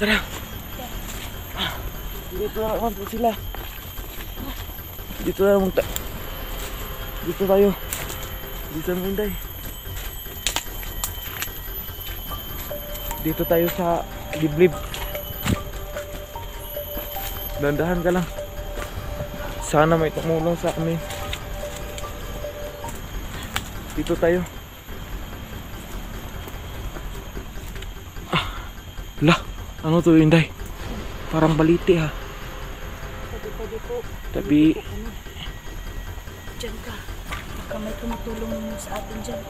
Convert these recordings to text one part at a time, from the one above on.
Tara. Dito na naman po sila. Dito na naman dito tayo. Dito na Inday. Dito tayo sa liblib. Dandahan ka lang. Sana may tumulong sa amin. Dito tayo. Lah, ano to Inday? Parang baliti ha. Pwede po. Tabi. Diyan ka. Baka may tumutulong sa atin dyan.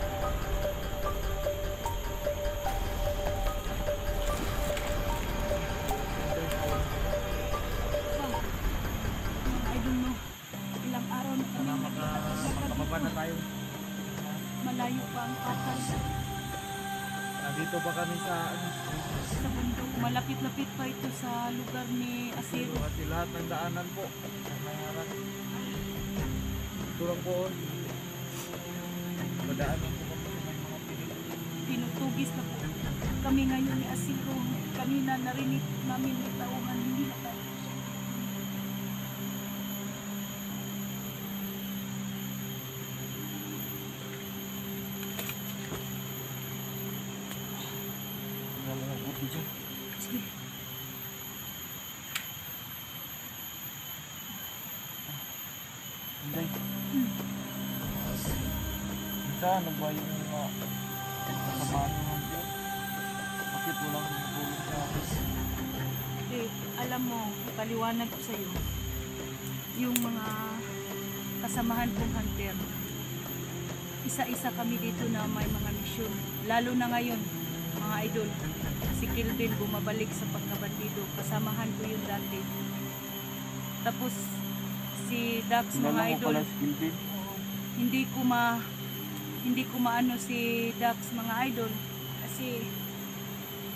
I don't know. Ilang araw na kami Makababa na tayo. malayo pa ang atal Nandito pa kami sa sa bundok. Malapit-lapit pa ito sa lugar ni Asiro. kasi lahat ng daanan po. Nangarap. Turang po. Madaanan po kami ng mga Tinutugis na po kami ngayon ni Asiro. Kanina narinig namin may taungan, hindi na tayo. mga buti dyan. Sige. Inday. Ano ba yung mga kasamaan ng hanggang? Bakit walang tumutulong sa akin? Alam mo, paliwanag ko sa iyo. Yung mga kasamahan kong hunter, isa-isa kami dito na may mga misyon. Lalo na ngayon, mga idol, si Kilvin bumabalik sa pagkabandido. Kasamahan ko yun dati. Tapos, si Dax, mga idol, oo, hindi ko maano si Dax, mga idol, kasi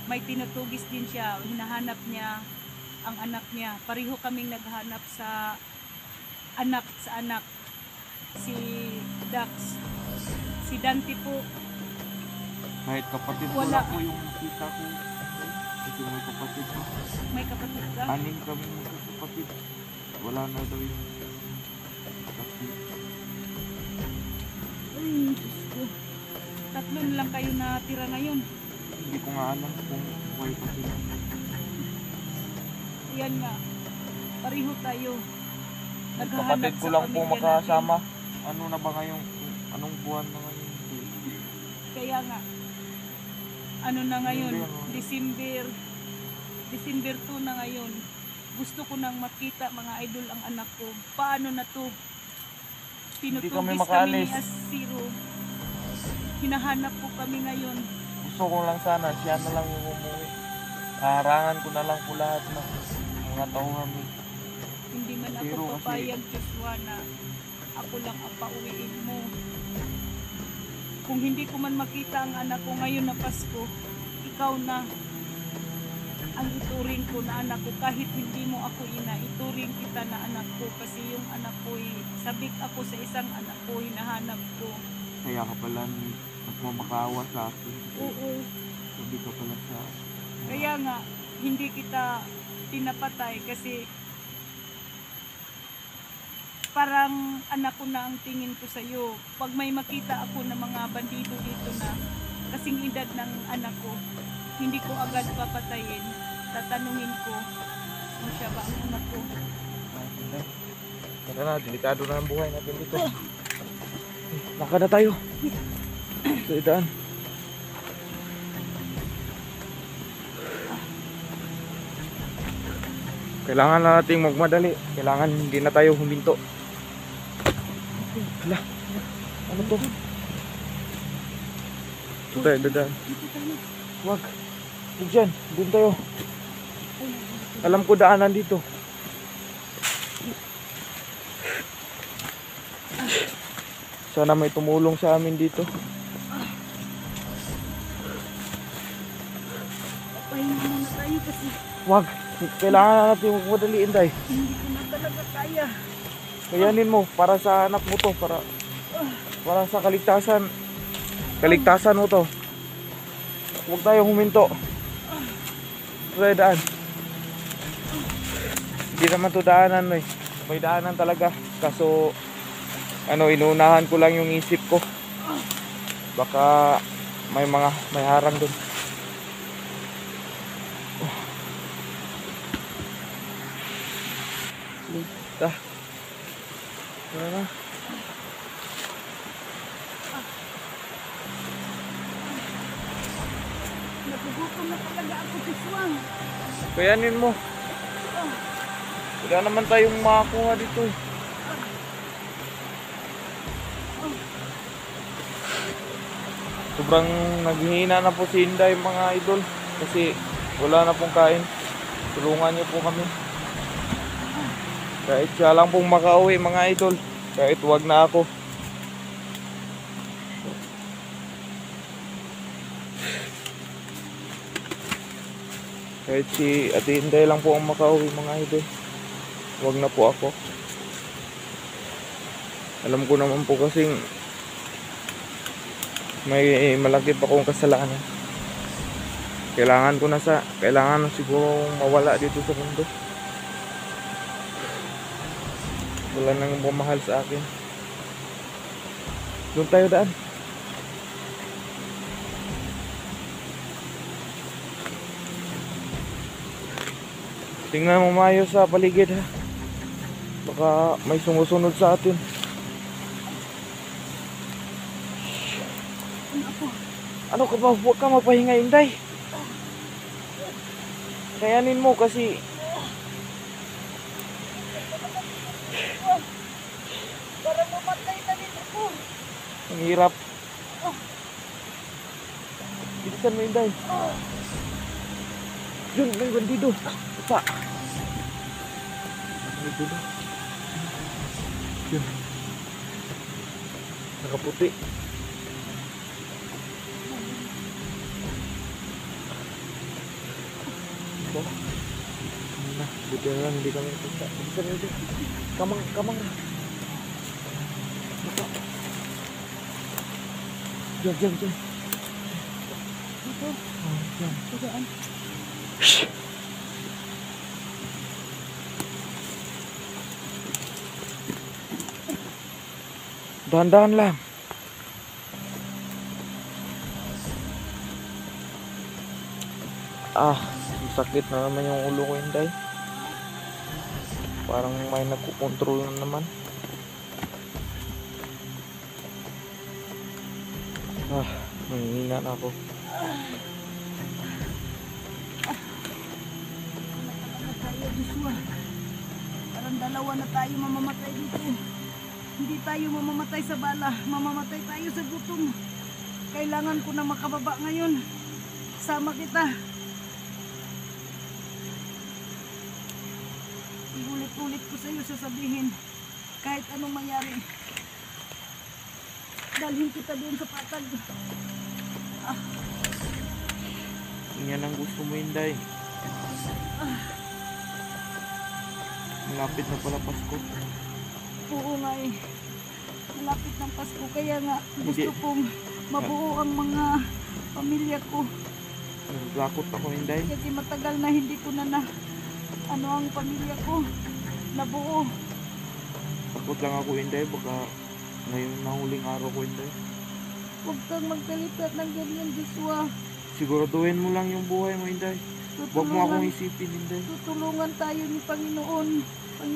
may tinutugis din siya. Hinahanap niya ang anak niya. Pareho kaming naghanap sa anak. Si Dax. Si Dante po, Kahit kapatid ko Wala. lang po yung nakita ko. Kasi may kapatid ko. may kapatid ka? Anim kami magkakapatid. Wala na daw yung kapatid. Ay, Diyos ko. Tatlo na lang kayo natira ngayon. Hindi ko nga alam kung buhay pa sila. Yan nga. Pareho tayo. Kapatid ko sa lang po pamilya makasama. Ano na ba ngayon? Anong buwan na ngayon? natin. Kaya nga. Ano na ngayon? December, December 2 na ngayon. Gusto ko nang makita, mga idol, ang anak ko. Paano na to? Hindi kami Tinutugis kami makaalis. ni Asiro. Hinahanap po kami ngayon. Gusto ko lang sana siya na lang yung umuwi. Harangan ko na lang po lahat ng mga tauhan mo. Hindi man ako Pero kasi- papayag, Joshua, na ako lang ang pauwiin mo. Kung hindi ko man makita ang anak ko ngayon na Pasko, ikaw na ang ituring ko na anak ko. Kahit hindi mo ako ina, ituring kita na anak ko. Kasi yung anak ko, sabik ako sa isang anak ko, hinahanap ko. Kaya ka pala nagmamakaawa sa akin. Oo, Sabi ka pala sa... kaya nga, hindi kita pinapatay kasi parang anak ko na ang tingin ko sa iyo. Pag may makita ako ng mga bandido dito na kasing edad ng anak ko, hindi ko agad papatayin. Tatanungin ko kung siya ba ang anak ko. Tara na, delikado na ang buhay natin dito. Lakad na tayo. Sa idaan. Kailangan na nating magmadali. Kailangan hindi na tayo huminto. Hala, ano to? Ito tayo, dadaan. Dito tayo. Wag. Huwag dyan, doon tayo. Alam ko daanan dito. Sana may tumulong sa amin dito. Pahinga muna tayo kasi Wag. Kailangan natin magmadaliin tayo. hindi ko na talaga kaya. Kayanin mo para sa anak mo to, para sa kaligtasan mo to. Huwag tayo huminto. Dito tayo daan. Hindi naman to daanan eh. May daanan talaga. Kaso inuunahan ko lang yung isip ko. Baka may harang dun. Dah. Tara na. Nagugutom na talaga ako, Tiswang. Kayanin mo. Wala naman tayong makakuha dito eh. Sobrang naghihina na po si Inday mga idol. Kasi wala na pong kain. Tulungan niyo po kami. Kahit siya lang pong makauwi mga idol. Kahit wag na ako. Kahit si Ate Inday lang po ang makauwi mga idol. Wag na po ako. Alam ko naman po kasing may malaki pa akong kasalanan. Kailangan na siguro mawala dito sa mundo. Wala nang bumahal sa akin. Doon tayo daan. Tingnan mo maayos sa paligid ha. Baka may sumusunod sa atin. Ano ka ba? Huwag ka mapahinga, Inday. Kayanin mo kasi Para mamatay na din ako. ang hirap. Bilisan mo, Inday. Yun, may bandido. Pa. Bandido. Yun. Nakaputi. Ito. Na, buti na lang hindi kami punta. Bilisan mo, Inday. Kamang na. Ito. Diyan. Dito, Diyan. saan? Dahan-dahan lang. Sakit na naman yung ulo ko, Inday. Parang may nagkukontrol na naman. Nanghihina na ako. Tayo, Joshua. Parang dalawa na tayo mamamatay dito. Hindi tayo mamamatay sa bala. Mamamatay tayo sa gutom. Kailangan ko na makababa ngayon. Sama kita. Ulit-ulit ko sa iyo sasabihin. Kahit anong mangyari. Dalhin kita doon sa patag. Yan ang gusto mo, Inday. Malapit na pala Pasko. Oo nga eh. Malapit ng Pasko. Kaya nga gusto Hindi. kong mabuo ang mga pamilya ko. Naglakot ako, Inday. Kasi matagal na hindi ko na ang pamilya ko nabuo. Takot lang ako, Inday. Baka ngayon na huling araw ko, Inday. Huwag kang magkalipat ng ganyan, Joshua. Siguraduhin mo lang yung buhay mo, Inday. Huwag mo akong isipin, Inday. Tutulungan tayo ni Panginoon.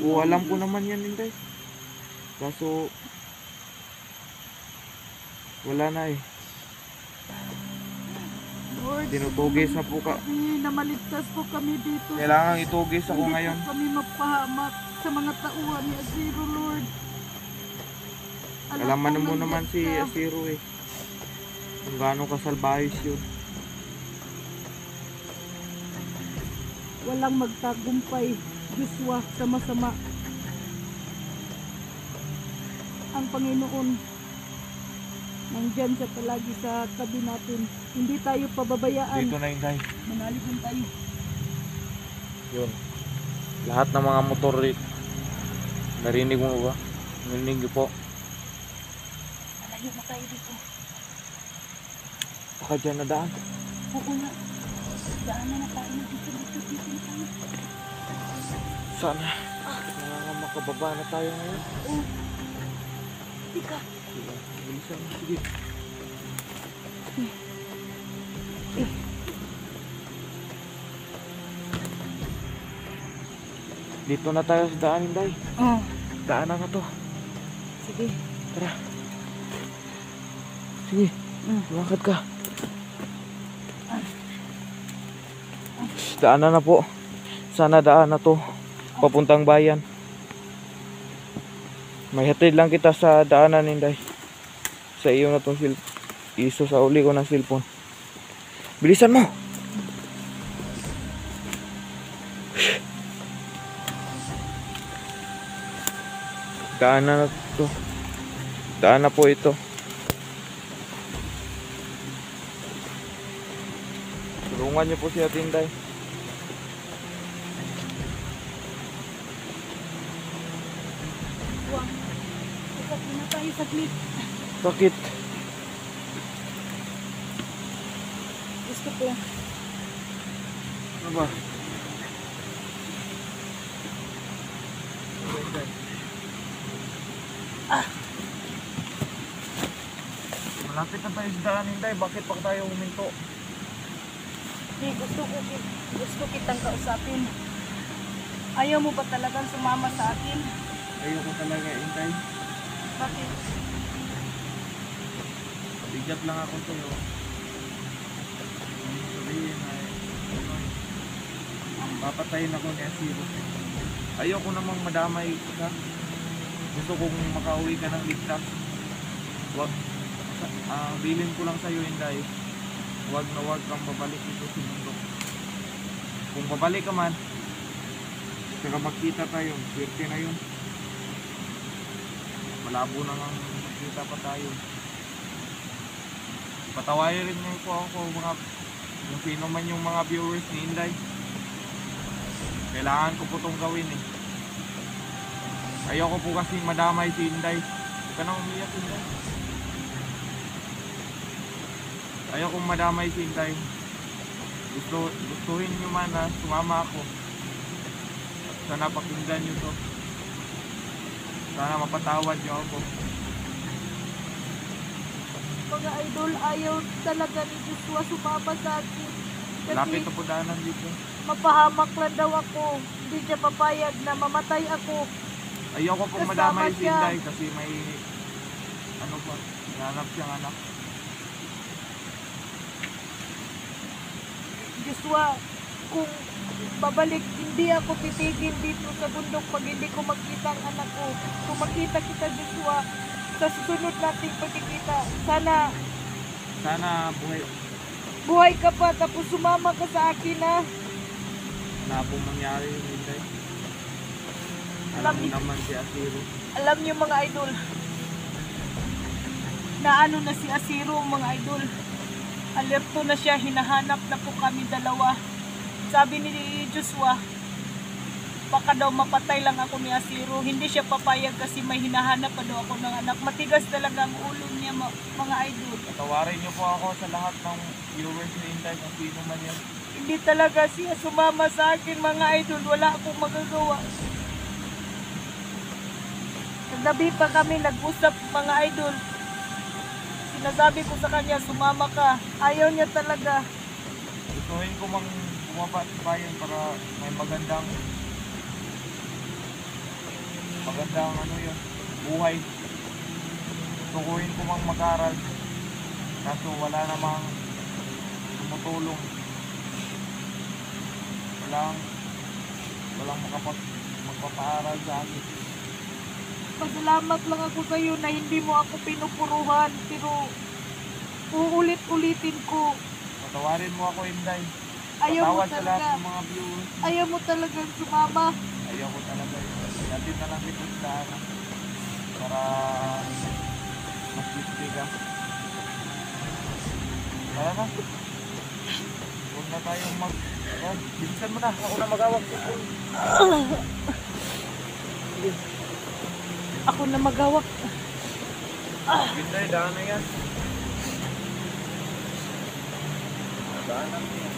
Oo, alam ko naman yan, Inday. Kaso wala na eh. Lord, Tinutugis na po ka. na maligtas po kami dito. Kailangan itugis ako Hindi ngayon. po kami mapahamak sa mga tauhan ni Aziro, Lord. Alaman kong mo naman si nandiyan ka. Asiro eh. Kung gaano kasalbayos yun. Walang magtagumpay, Joshua, sa masama. Ang Panginoon nandyan siya palagi sa tabi natin. Hindi tayo pababayaan. Dito na, Inday. Manalig tayo. Yun. Lahat ng mga motor dito. Narinig mo ba? Narinig niyo po. Malayo na tayo dito. Baka dyan na daan. Oo nga. Daanan na tayo. Dito na tayo. Sana makababa na tayo ngayon. Oh. Tika. Sige, bilisan mo. Sige. Dito na tayo sa daan, Inday. Oh. Daanan na to. Sige. Tara. Sige, lumakad ka. Daanan na po. Sana daan na to. Papuntang bayan. May hatid lang kita sa daanan, Inday. Sa iyo na tong iso sa uli ko ng cellphone. Bilisan mo! Daanan na to. Daan na po ito. Tulungan niyo po si Ate Inday. Wah. Ikot na tayo saglit. Bakit? Gusto ko. Ano ba? Malapit na tayo sa daan, Inday. Bakit pa tayo huminto? Di, gusto kitang kausapin. Ayaw mo ba talagang sumama sa akin? Ayoko talaga, Inday. Bakit? Bigat lang ako sa'yo. Sabihin ay, papatayin ako ni Asiro. Ayoko namang madamay ka. Gusto kong makauwi ka ng ligtas. Wag, bilin ko lang sa'yo, Inday. Wag na wag kang babalik ito sa mundo. Kung babalik ka man, saka magkita tayo, swerte na yun. Malabo na nga magkita pa tayo. Patawarin rin niyo po ako mga kung sino man yung mga viewers ni Inday. Kailangan ko po itong gawin eh. Ayoko po kasi madamay si Inday. Huwag ka nang umiyak, Inday. Ayokong madamay si Inday. Gustuhin nyo man na sumama ako. Sana pakinggan nyo to. Sana mapatawad nyo ako. Mga idol, ayaw talaga ni Joshua sumama sa akin. Lapit na po daanan dito. Mapahamak lang daw ako. Hindi siya papayag na mamatay ako. Ayoko pong Kasama madamay si siya. Inday kasi may ano pa, nanap siyang anak. Joshua, kung babalik, hindi ako titigil dito sa bundok pag hindi ko makita ang anak ko. Kung makita kita, Joshua, sa susunod nating pagkikita, sana Buhay buhay ka pa tapos sumama ka sa akin na. na pong mangyari yung Inday. Alam Alam mo niyo- naman si Asiro. Alam niyo mga idol, na ano na si Asiro mga idol. Alerto na siya, hinahanap na po kami dalawa. Sabi ni Joshua, baka daw mapatay lang ako ni Asiro. Hindi siya papayag kasi may hinahanap pa daw ako ng anak. Matigas talaga ang ulo niya mga idol. Patawarin niyo po ako sa lahat ng viewers ni Inday kung sino man yan. Hindi talaga siya sumama sa akin mga idol. Wala akong magagawa. Kagabi pa kami nag-usap mga idol. Sinasabi ko sa kanya, sumama ka. Ayaw niya talaga. Gustuhin ko mang bumaba sa bayan para may magandang ano yun, buhay. Gustuhin ko mang mag-aral. Kaso wala namang tumutulong. Walang magpapaaral sa akin. Pasalamat lang ako sa iyo na hindi mo ako pinupuruhan. Pero uulit-ulitin ko. Patawarin mo ako, Inday. Ayaw mo Patawad sa lahat talaga. ng mga viewers. Ayaw mo talagang sumama. Ayaw ko talaga yun. Natin na lang dito sa daanan para mag-safety ka. Tara na. Huwag na tayong bilisan mo na. Ako na mag-awak. Ako na magawak. Inday, daan na yan. Daanan mo yan.